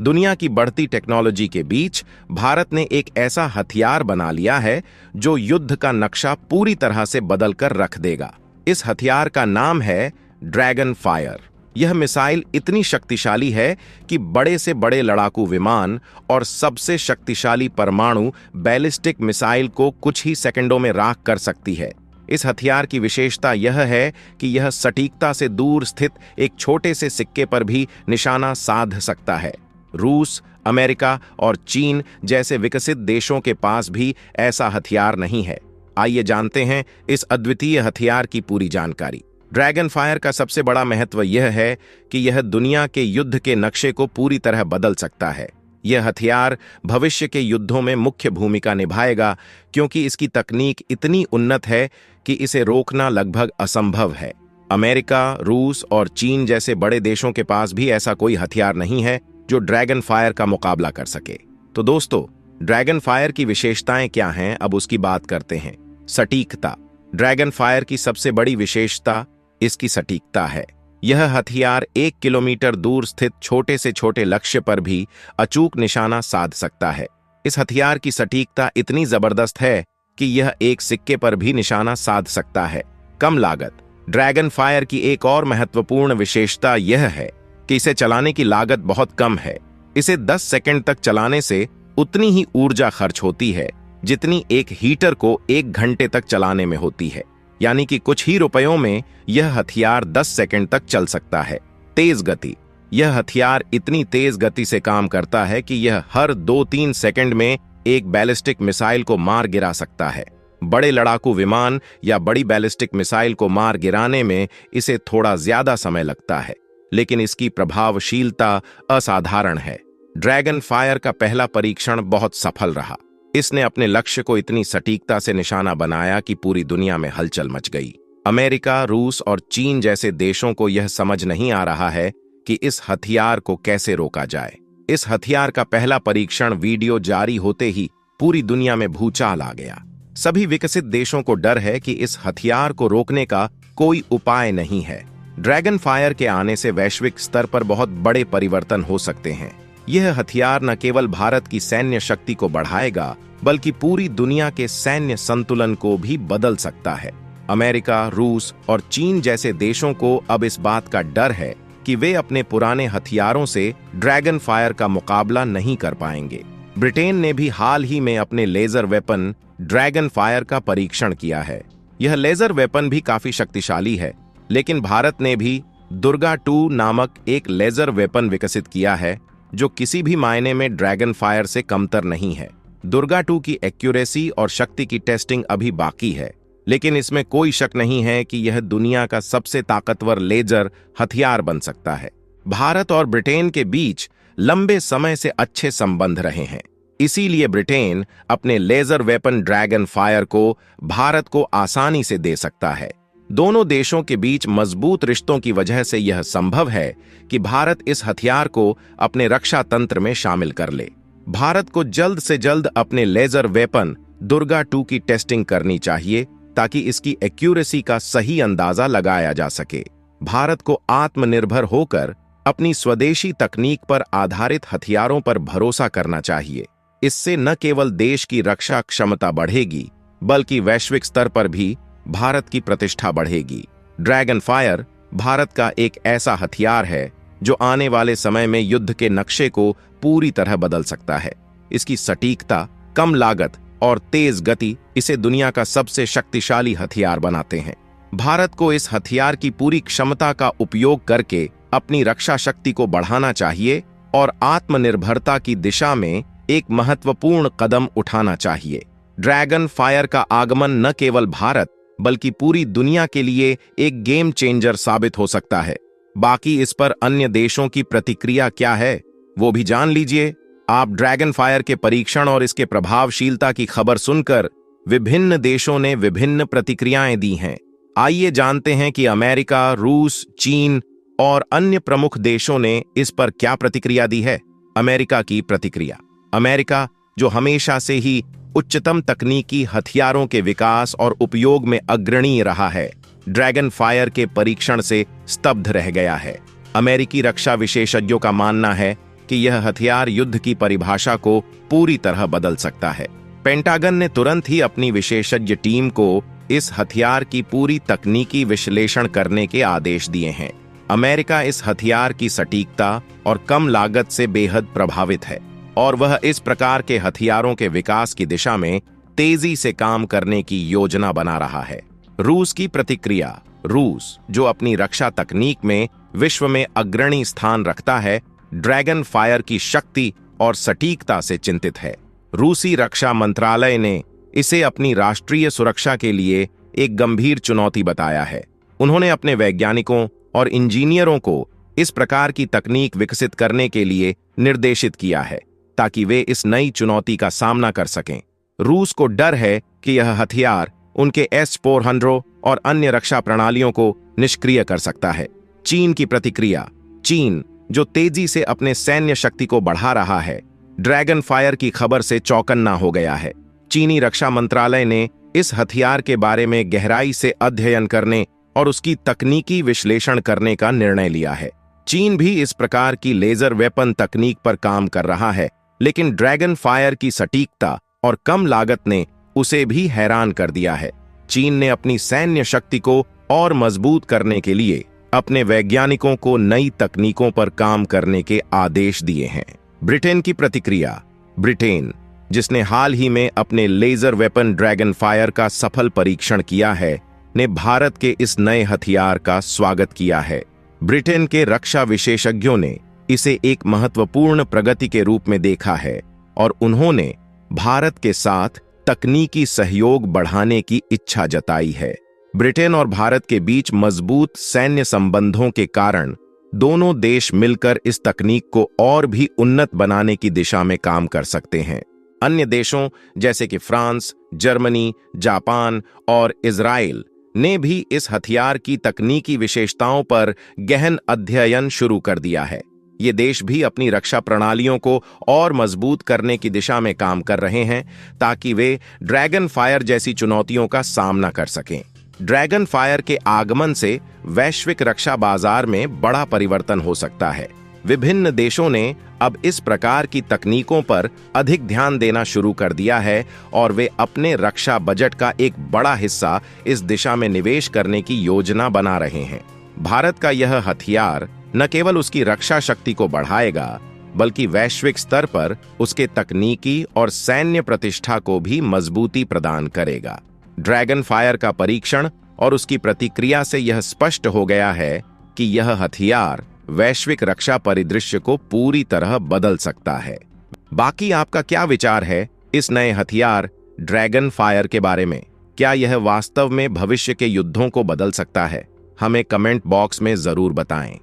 दुनिया की बढ़ती टेक्नोलॉजी के बीच भारत ने एक ऐसा हथियार बना लिया है जो युद्ध का नक्शा पूरी तरह से बदल कर रख देगा। इस हथियार का नाम है ड्रैगन फायर। यह मिसाइल इतनी शक्तिशाली है कि बड़े से बड़े लड़ाकू विमान और सबसे शक्तिशाली परमाणु बैलिस्टिक मिसाइल को कुछ ही सेकंडों में राख कर सकती है। इस हथियार की विशेषता यह है कि यह सटीकता से दूर स्थित एक छोटे से सिक्के पर भी निशाना साध सकता है। रूस, अमेरिका और चीन जैसे विकसित देशों के पास भी ऐसा हथियार नहीं है। आइए जानते हैं इस अद्वितीय हथियार की पूरी जानकारी। ड्रैगन फायर का सबसे बड़ा महत्व यह है कि यह दुनिया के युद्ध के नक्शे को पूरी तरह बदल सकता है। यह हथियार भविष्य के युद्धों में मुख्य भूमिका निभाएगा क्योंकि इसकी तकनीक इतनी उन्नत है कि इसे रोकना लगभग असंभव है। अमेरिका, रूस और चीन जैसे बड़े देशों के पास भी ऐसा कोई हथियार नहीं है जो ड्रैगन फायर का मुकाबला कर सके। तो दोस्तों, ड्रैगन फायर की विशेषताएं क्या हैं, अब उसकी बात करते हैं। सटीकता। ड्रैगन फायर की सबसे बड़ी विशेषता इसकी सटीकता है। यह हथियार 1 किलोमीटर दूर स्थित छोटे से छोटे लक्ष्य पर भी अचूक निशाना साध सकता है। इस हथियार की सटीकता इतनी जबरदस्त है कि यह एक सिक्के पर भी निशाना साध सकता है। कम लागत। ड्रैगन फायर की एक और महत्वपूर्ण विशेषता यह है कि इसे चलाने की लागत बहुत कम है। इसे 10 सेकंड तक चलाने से उतनी ही ऊर्जा खर्च होती है जितनी एक हीटर को 1 घंटे तक चलाने में होती है। यानी कि कुछ ही रुपयों में यह हथियार 10 सेकंड तक चल सकता है। तेज गति। यह हथियार इतनी तेज गति से काम करता है कि यह हर 2-3 सेकंड में एक बैलिस्टिक मिसाइल को मार गिरा सकता है। बड़े लड़ाकू विमान या बड़ी बैलिस्टिक मिसाइल को मार गिराने में इसे थोड़ा ज्यादा समय लगता है, लेकिन इसकी प्रभावशीलता असाधारण है। ड्रैगन फायर का पहला परीक्षण बहुत सफल रहा। इसने अपने लक्ष्य को इतनी सटीकता से निशाना बनाया कि पूरी दुनिया में हलचल मच गई। अमेरिका, रूस और चीन जैसे देशों को यह समझ नहीं आ रहा है कि इस हथियार को कैसे रोका जाए। इस हथियार का पहला परीक्षण वीडियो जारी होते ही पूरी दुनिया में भूचाल आ गया। सभी विकसित देशों को डर है कि इस हथियार को रोकने का कोई उपाय नहीं है। ड्रैगन फायर के आने से वैश्विक स्तर पर बहुत बड़े परिवर्तन हो सकते हैं। यह हथियार न केवल भारत की सैन्य शक्ति को बढ़ाएगा बल्कि पूरी दुनिया के सैन्य संतुलन को भी बदल सकता है। अमेरिका, रूस और चीन जैसे देशों को अब इस बात का डर है कि वे अपने पुराने हथियारों से ड्रैगन फायर का मुकाबला नहीं कर पाएंगे। ब्रिटेन ने भी हाल ही में अपने लेजर वेपन ड्रैगन फायर का परीक्षण किया है। यह लेजर वेपन भी काफी शक्तिशाली है, लेकिन भारत ने भी दुर्गा 2 नामक एक लेजर वेपन विकसित किया है जो किसी भी मायने में ड्रैगन फायर से कमतर नहीं है। दुर्गा 2 की एक्यूरेसी और शक्ति की टेस्टिंग अभी बाकी है, लेकिन इसमें कोई शक नहीं है कि यह दुनिया का सबसे ताकतवर लेजर हथियार बन सकता है। भारत और ब्रिटेन के बीच लंबे समय से अच्छे संबंध रहे हैं, इसीलिए ब्रिटेन अपने लेजर वेपन ड्रैगन फायर को भारत को आसानी से दे सकता है। दोनों देशों के बीच मजबूत रिश्तों की वजह से यह संभव है कि भारत इस हथियार को अपने रक्षा तंत्र में शामिल कर ले। भारत को जल्द से जल्द अपने लेजर वेपन दुर्गा 2 की टेस्टिंग करनी चाहिए ताकि इसकी एक्यूरेसी का सही अंदाजा लगाया जा सके। भारत को आत्मनिर्भर होकर अपनी स्वदेशी तकनीक पर आधारित हथियारों पर भरोसा करना चाहिए। इससे न केवल देश की रक्षा क्षमता बढ़ेगी बल्कि वैश्विक स्तर पर भी भारत की प्रतिष्ठा बढ़ेगी। ड्रैगन फायर भारत का एक ऐसा हथियार है जो आने वाले समय में युद्ध के नक्शे को पूरी तरह बदल सकता है। इसकी सटीकता, कम लागत और तेज गति इसे दुनिया का सबसे शक्तिशाली हथियार बनाते हैं। भारत को इस हथियार की पूरी क्षमता का उपयोग करके अपनी रक्षा शक्ति को बढ़ाना चाहिए और आत्मनिर्भरता की दिशा में एक महत्वपूर्ण कदम उठाना चाहिए। ड्रैगन फायर का आगमन न केवल भारत बल्कि पूरी दुनिया के लिए एक गेम चेंजर साबित हो सकता है। बाकी इस पर अन्य देशों की प्रतिक्रिया क्या है वो भी जान लीजिए। आप ड्रैगन फायर के परीक्षण और इसके प्रभावशीलता की खबर सुनकर विभिन्न देशों ने विभिन्न प्रतिक्रियाएं दी हैं। आइए जानते हैं कि अमेरिका, रूस, चीन और अन्य प्रमुख देशों ने इस पर क्या प्रतिक्रिया दी है। अमेरिका की प्रतिक्रिया। अमेरिका, जो हमेशा से ही उच्चतम तकनीकी हथियारों के विकास और उपयोग में अग्रणी रहा है, ड्रैगन फायर के परीक्षण से स्तब्ध रह गया है। अमेरिकी रक्षा विशेषज्ञों का मानना है कि यह हथियार युद्ध की परिभाषा को पूरी तरह बदल सकता है। पेंटागन ने तुरंत ही अपनी विशेषज्ञ टीम को इस हथियार की पूरी तकनीकी विश्लेषण करने के आदेश दिए हैं। अमेरिका इस हथियार की सटीकता और कम लागत से बेहद प्रभावित है और वह इस प्रकार के हथियारों के विकास की दिशा में तेजी से काम करने की योजना बना रहा है। रूस की प्रतिक्रिया। रूस, जो अपनी रक्षा तकनीक में विश्व में अग्रणी स्थान रखता है, ड्रैगन फायर की शक्ति और सटीकता से चिंतित है। रूसी रक्षा मंत्रालय ने इसे अपनी राष्ट्रीय सुरक्षा के लिए एक गंभीर चुनौती बताया है। उन्होंने अपने वैज्ञानिकों और इंजीनियरों को इस प्रकार की तकनीक विकसित करने के लिए निर्देशित किया है ताकि वे इस नई चुनौती का सामना कर सकें। रूस को डर है कि यह हथियार उनके S-400 और अन्य रक्षा प्रणालियों को निष्क्रिय कर सकता है। चीन की प्रतिक्रिया। चीन, जो तेजी से अपने सैन्य शक्ति को बढ़ा रहा है, ड्रैगन फायर की खबर से चौकन्ना हो गया है। चीनी रक्षा मंत्रालय ने इस हथियार के बारे में गहराई से अध्ययन करने और उसकी तकनीकी विश्लेषण करने का निर्णय लिया है। चीन भी इस प्रकार की लेजर वेपन तकनीक पर काम कर रहा है, लेकिन ड्रैगन फायर की सटीकता और कम लागत ने उसे भी हैरान कर दिया है। चीन ने अपनी सैन्य शक्ति को और मजबूत करने के लिए अपने वैज्ञानिकों को नई तकनीकों पर काम करने के आदेश दिए हैं। ब्रिटेन की प्रतिक्रिया। ब्रिटेन, जिसने हाल ही में अपने लेजर वेपन ड्रैगन फायर का सफल परीक्षण किया है, ने भारत के इस नए हथियार का स्वागत किया है। ब्रिटेन के रक्षा विशेषज्ञों ने इसे एक महत्वपूर्ण प्रगति के रूप में देखा है और उन्होंने भारत के साथ तकनीकी सहयोग बढ़ाने की इच्छा जताई है। ब्रिटेन और भारत के बीच मजबूत सैन्य संबंधों के कारण दोनों देश मिलकर इस तकनीक को और भी उन्नत बनाने की दिशा में काम कर सकते हैं। अन्य देशों जैसे कि फ्रांस, जर्मनी, जापान और इजराइल ने भी इस हथियार की तकनीकी विशेषताओं पर गहन अध्ययन शुरू कर दिया है। ये देश भी अपनी रक्षा प्रणालियों को और मजबूत करने की दिशा में काम कर रहे हैं ताकि वे ड्रैगन फायर जैसी चुनौतियों का सामना कर सकें। ड्रैगन फायर के आगमन से वैश्विक रक्षा बाजार में बड़ा परिवर्तन हो सकता है। विभिन्न देशों ने अब इस प्रकार की तकनीकों पर अधिक ध्यान देना शुरू कर दिया है और वे अपने रक्षा बजट का एक बड़ा हिस्सा इस दिशा में निवेश करने की योजना बना रहे हैं। भारत का यह हथियार न केवल उसकी रक्षा शक्ति को बढ़ाएगा, बल्कि वैश्विक स्तर पर उसके तकनीकी और सैन्य प्रतिष्ठा को भी मजबूती प्रदान करेगा। ड्रैगन फायर का परीक्षण और उसकी प्रतिक्रिया से यह स्पष्ट हो गया है कि यह हथियार वैश्विक रक्षा परिदृश्य को पूरी तरह बदल सकता है। बाकी आपका क्या विचार है इस नए हथियार ड्रैगन फायर के बारे में? क्या यह वास्तव में भविष्य के युद्धों को बदल सकता है? हमें कमेंट बॉक्स में जरूर बताएं।